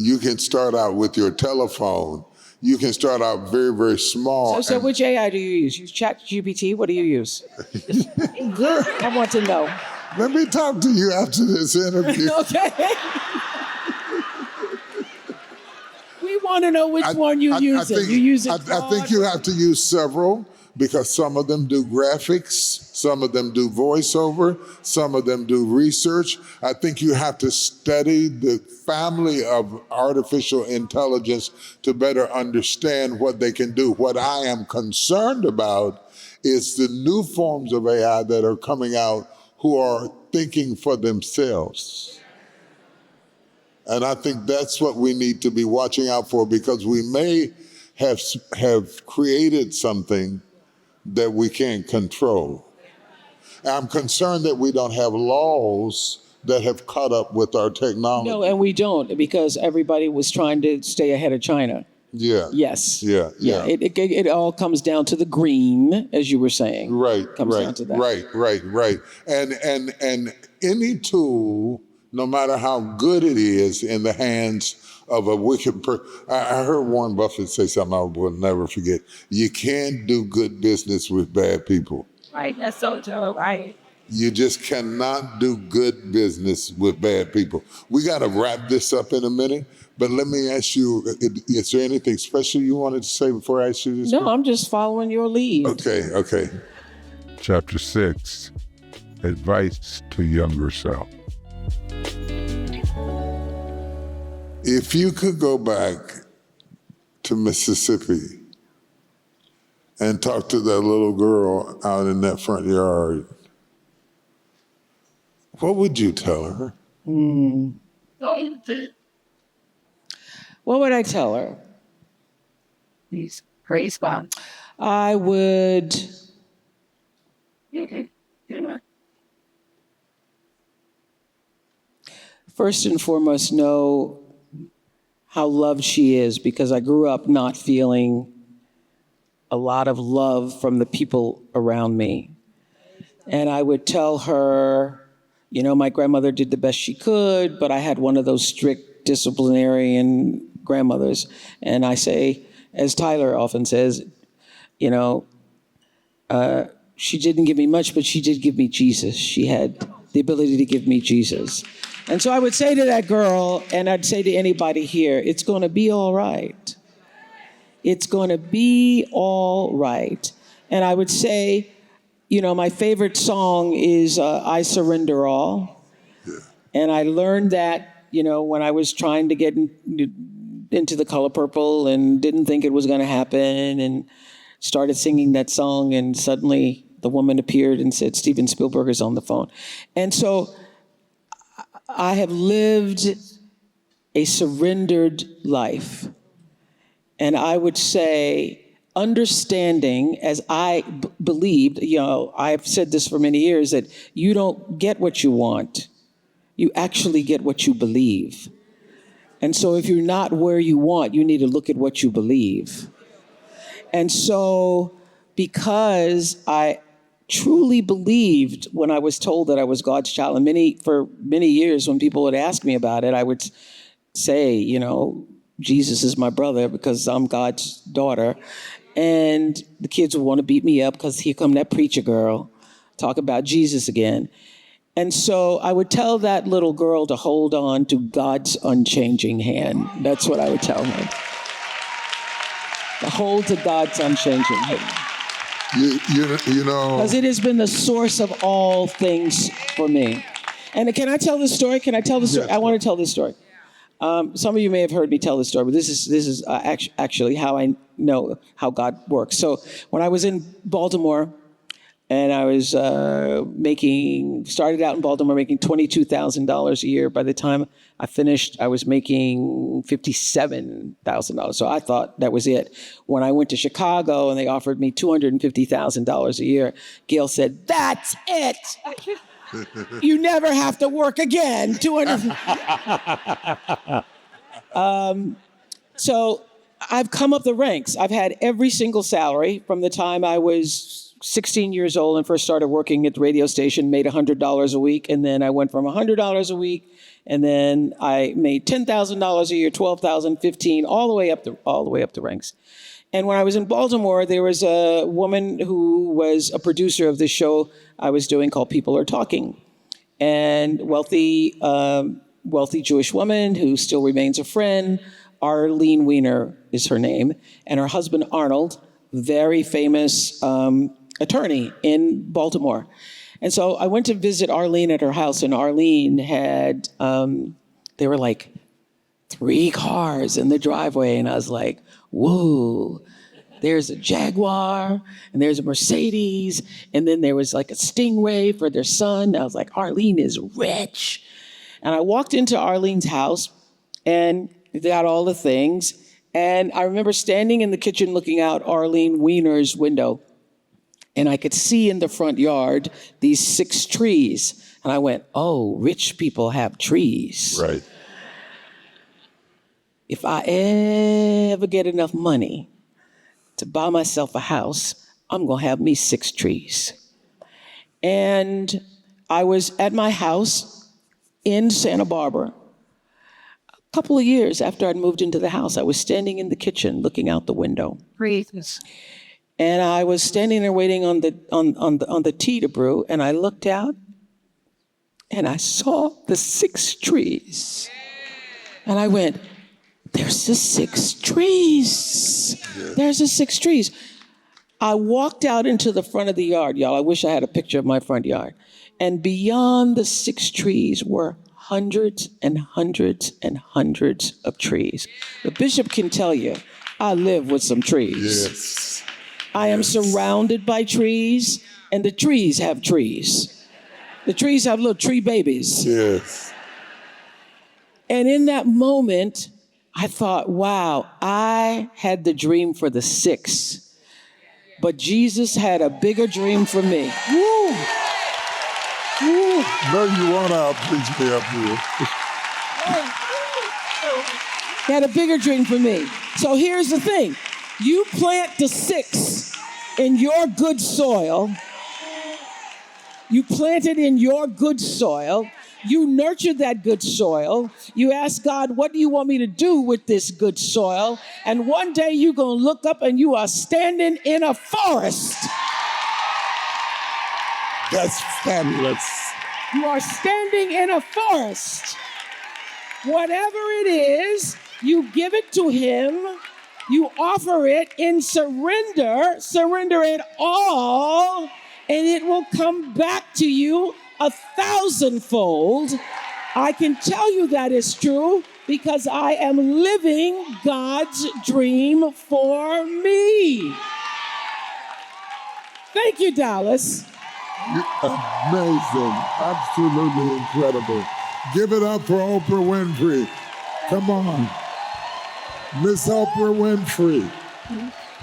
You can start out with your telephone. You can start out very, very small. So which AI do you use? You ChatGPT? What do you use? Girl, I want to know. let me talk to you after this interview. Okay. We want to know which one you use. You use it. I think you have to use several because some of them do graphics, some of them do voiceover, some of them do research. I think you have to study the family of artificial intelligence to better understand what they can do. What I am concerned about is the new forms of AI that are coming out who are thinking for themselves. And I think that's what we need to be watching out for, because we may have created something that we can't control. And I'm concerned that we don't have laws that have caught up with our technology. No, and we don't, because everybody was trying to stay ahead of China. Yeah. Yes. Yeah. It all comes down to the green, as you were saying. Right. Comes down to that. Right. And any tool, no matter how good it is in the hands of a wicked person. I heard Warren Buffett say something I will never forget. You can't do good business with bad people. Right, that's so true, right? You just cannot do good business with bad people. We got to wrap this up in a minute, but let me ask you, is there anything special you wanted to say before I ask you this? No, I'm just following your lead. Okay. Chapter 6, Advice to Younger Self. If you could go back to Mississippi and talk to that little girl out in that front yard, what would you tell her? What would I tell her? Please, praise God. I would... First and foremost, know how loved she is, because I grew up not feeling a lot of love from the people around me. And I would tell her, my grandmother did the best she could, but I had one of those strict disciplinarian grandmothers. And I say, as Tyler often says, she didn't give me much, but she did give me Jesus. She had the ability to give me Jesus. And so I would say to that girl, and I'd say to anybody here, it's going to be all right. It's going to be all right. And I would say, my favorite song is I Surrender All. Yeah. And I learned that, when I was trying to get into the Color Purple and didn't think it was going to happen, and started singing that song, and suddenly the woman appeared and said, Steven Spielberg is on the phone. And so I have lived a surrendered life. And I would say, understanding, as I believed, I've said this for many years, that you don't get what you want. You actually get what you believe. And so if you're not where you want, you need to look at what you believe. And so because I truly believed when I was told that I was God's child, and for many years when people would ask me about it, I would say, Jesus is my brother because I'm God's daughter. And the kids would want to beat me up because here come that preacher girl, talk about Jesus again. And so I would tell that little girl to hold on to God's unchanging hand. That's what I would tell her. To hold to God's unchanging hand. Because it has been the source of all things for me. And can I tell this story? Yes. I want to tell this story. Some of you may have heard me tell this story, but this is actually how I know how God works. So when I was in Baltimore, and I was started out in Baltimore making $22,000 a year. By the time I finished, I was making $57,000. So I thought that was it. When I went to Chicago and they offered me $250,000 a year, Gail said, "That's it. You never have to work again." So I've come up the ranks. I've had every single salary from the time I was 16 years old and first started working at the radio station, made $100 a week. And then I went from $100 a week, and then I made $10,000 a year, $12,000, $15,000, all the way up the ranks. And when I was in Baltimore, there was a woman who was a producer of this show I was doing called People Are Talking. And wealthy Jewish woman who still remains a friend, Arlene Weiner is her name, and her husband Arnold, very famous attorney in Baltimore. And so I went to visit Arlene at her house, and Arlene had, there were like 3 cars in the driveway, and I was like, whoa, there's a Jaguar, and there's a Mercedes, and then there was like a Stingray for their son. I was like, Arlene is rich. And I walked into Arlene's house, and they got all the things, and I remember standing in the kitchen looking out Arlene Weiner's window, and I could see in the front yard these 6 trees. And I went, oh, rich people have trees. Right. If I ever get enough money to buy myself a house, I'm gonna have me 6 trees. And I was at my house in Santa Barbara. A couple of years after I'd moved into the house, I was standing in the kitchen looking out the window. Praises. And I was standing there waiting on the tea to brew, and I looked out and I saw the 6 trees. And I went, there's the 6 trees. There's the 6 trees. I walked out into the front of the yard, y'all. I wish I had a picture of my front yard. And beyond the 6 trees were hundreds and hundreds and hundreds of trees. The bishop can tell you, I live with some trees. Yes. I am surrounded by trees, and the trees have trees. The trees have little tree babies. Yes. And in that moment, I thought, wow, I had the dream for the 6, but Jesus had a bigger dream for me. Woo! Woo! No, you won't outpreach me up here. He had a bigger dream for me. So here's the thing. You plant the 6 in your good soil. You plant it in your good soil. You nurture that good soil. You ask God, what do you want me to do with this good soil? And one day you're going to look up and you are standing in a forest. That's fabulous. You are standing in a forest. Whatever it is, you give it to him. You offer it in surrender it all, and it will come back to you 1,000-fold. I can tell you that is true because I am living God's dream for me. Thank you, Dallas. Amazing. Absolutely incredible. Give it up for Oprah Winfrey. Come on. Miss Oprah Winfrey.